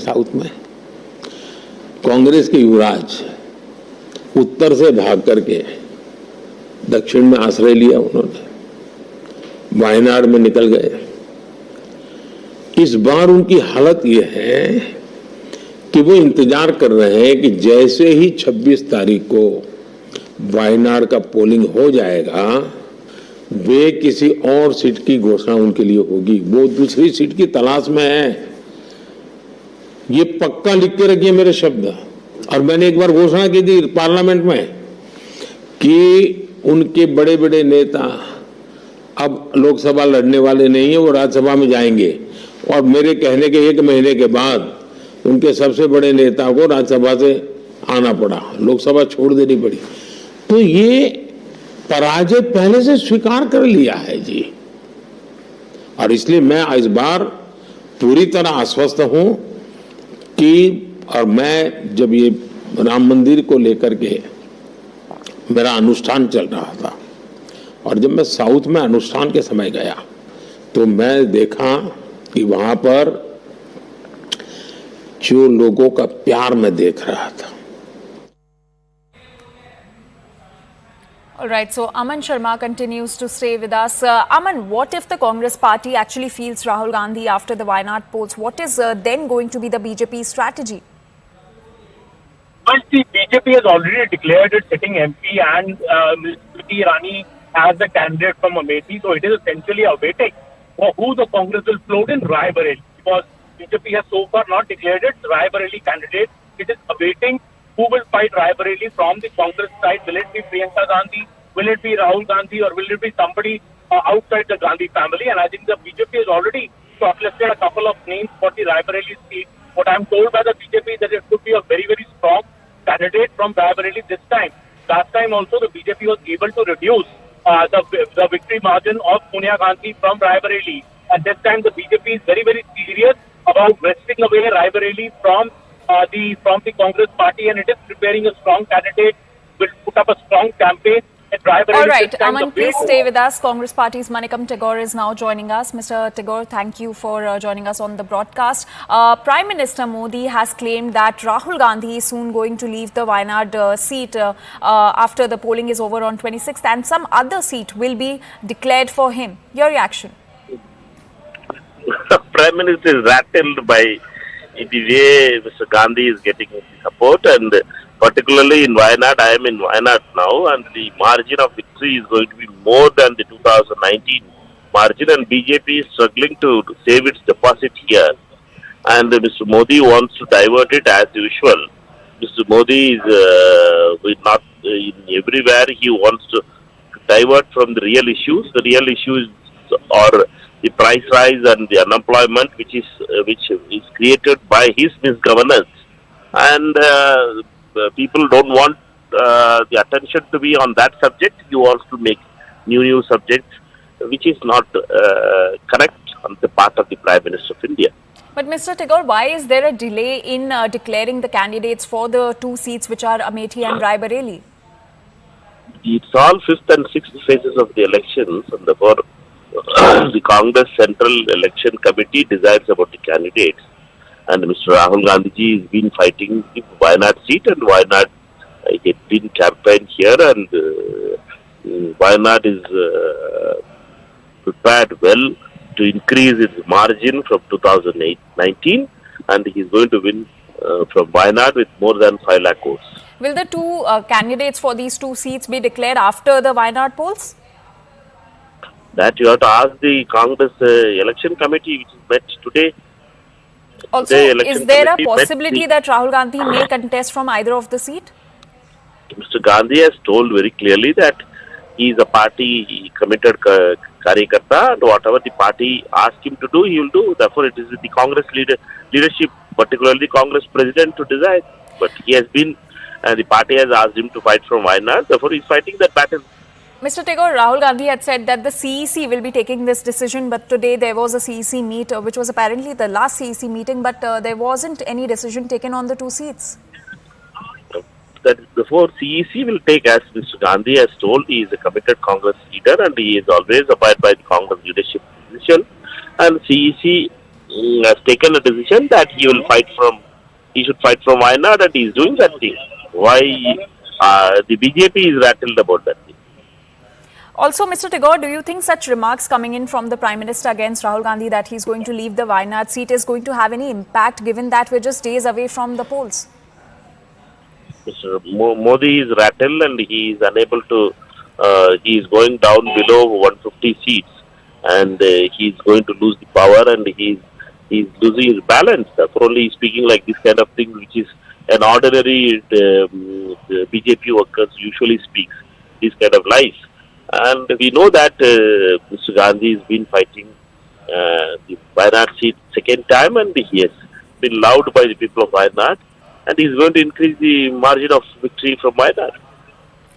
South में। कांग्रेस के युवराज उत्तर से भाग करके दक्षिण में आश्रय लिया उन्होंने, वायनाड में निकल गए। इस बार उनकी हालत यह है कि वो इंतजार कर रहे हैं कि जैसे ही 26 तारीख को वायनाड का पोलिंग हो जाएगा, वे किसी और सीट की घोषणा उनके लिए होगी। वो दूसरी सीट की तलाश में है। ये पक्का लिख के रखिए मेरे शब्द। और मैंने एक बार घोषणा की थी पार्लियामेंट में कि उनके बड़े बड़े नेता अब लोकसभा लड़ने वाले नहीं है, वो राज्यसभा में जाएंगे। और मेरे कहने के 1 महीने के बाद उनके सबसे बड़े नेता को राज्यसभा से आना पड़ा, लोकसभा छोड़ देनी पड़ी। तो ये पराजय पहले से स्वीकार कर लिया है जी। और इसलिए मैं इस बार पूरी तरह आश्वस्त हूं कि, और मैं जब ये राम मंदिर को लेकर के मेरा अनुष्ठान चल रहा था, और जब मैं साउथ में अनुष्ठान के समय गया तो मैं देखा कि वहां पर जो लोगों का प्यार मैं देख रहा था। All right, so Aman Sharma continues to stay with us. Aman, what if the Congress party actually feels Rahul Gandhi after the Wayanad polls? What is then going to be the BJP strategy? But the BJP has already declared its sitting MP and Smriti Irani as the candidate from Amethi, so it is essentially awaiting for who the Congress will float in Rai Bareli, because BJP has so far not declared its Rai Bareli candidate. It is awaiting who will fight Rai Bareli from the Congress side. Will it be Priyanka Gandhi? Will it be Rahul Gandhi? Or will it be somebody outside the Gandhi family? And I think the BJP has already shortlisted a couple of names for the Rai Bareli seat. What I'm told by the BJP is that it could be a very, very strong candidate from Rai Bareli this time. Last time also the BJP was able to reduce the victory margin of Sonia Gandhi from Rai Bareli. And this time the BJP is very, very serious about wresting away Rai Bareli from the Congress party, and it is preparing a strong candidate, will put up a strong campaign. All right, Aman, please stay with us. Congress Party's Manikam Tagore is now joining us. Mr. Tagore, thank you for joining us on the broadcast. Prime Minister Modi has claimed that Rahul Gandhi is soon going to leave the Wayanad seat after the polling is over on 26th, and some other seat will be declared for him. Your reaction? The Prime Minister is rattled by the way Mr. Gandhi is getting support, and particularly in Wayanad. I am in Wayanad now, and the margin of victory is going to be more than the 2019 margin, and BJP is struggling to save its deposit here, and Mr. Modi wants to divert it as usual. Mr. Modi is not in everywhere. He wants to divert from the real issues. The real issues are the price rise and the unemployment, which is created by his misgovernance, and people don't want the attention to be on that subject. He wants to make new subjects, which is not correct on the part of the Prime Minister of India. But Mr. Tagore, why is there a delay in declaring the candidates for the 2 seats which are Amethi and Rai Bareli? It's all 5th and 6th phases of the elections, and therefore the Congress Central Election Committee decides about the candidates. And Mr. Rahul Gandhi has been fighting the Wayanad seat, and Wayanad he had been campaigned here, and Wayanad is prepared well to increase its margin from 2019, and he is going to win from Wayanad with more than 5 lakh votes. Will the 2 candidates for these 2 seats be declared after the Wayanad polls? That you have to ask the Congress Election Committee, which is met today. Also, is there a possibility that Rahul Gandhi may contest from either of the seat? Mr. Gandhi has told very clearly that he is a party committed Karyakarta, and whatever the party asks him to do, he will do. Therefore, it is with the Congress leadership, particularly the Congress president, to decide. But he has been, the party has asked him to fight from Wayanad, therefore he is fighting that battle. Mr. Tagore, Rahul Gandhi had said that the CEC will be taking this decision, but today there was a CEC meet, which was apparently the last CEC meeting, but there wasn't any decision taken on the 2 seats. That before CEC will take, as Mr. Gandhi has told, he is a committed Congress leader, and he is always abided by the Congress leadership decision. And CEC has taken a decision that he should fight from Wayanad, and he is doing that thing. Why the BJP is rattled about that thing? Also, Mr. Tagore, do you think such remarks coming in from the Prime Minister against Rahul Gandhi that he's going to leave the Wayanad seat is going to have any impact, given that we're just days away from the polls? Mr. Modi is rattled, and he is unable to. He is going down below 150 seats, and he is going to lose the power, and he's losing his balance. For only speaking like this kind of thing, which is an ordinary BJP workers usually speaks these kind of lies. And we know that Mr. Gandhi has been fighting the Wayanad seat second time, and he has been loved by the people of Wayanad, and he is going to increase the margin of victory from Wayanad.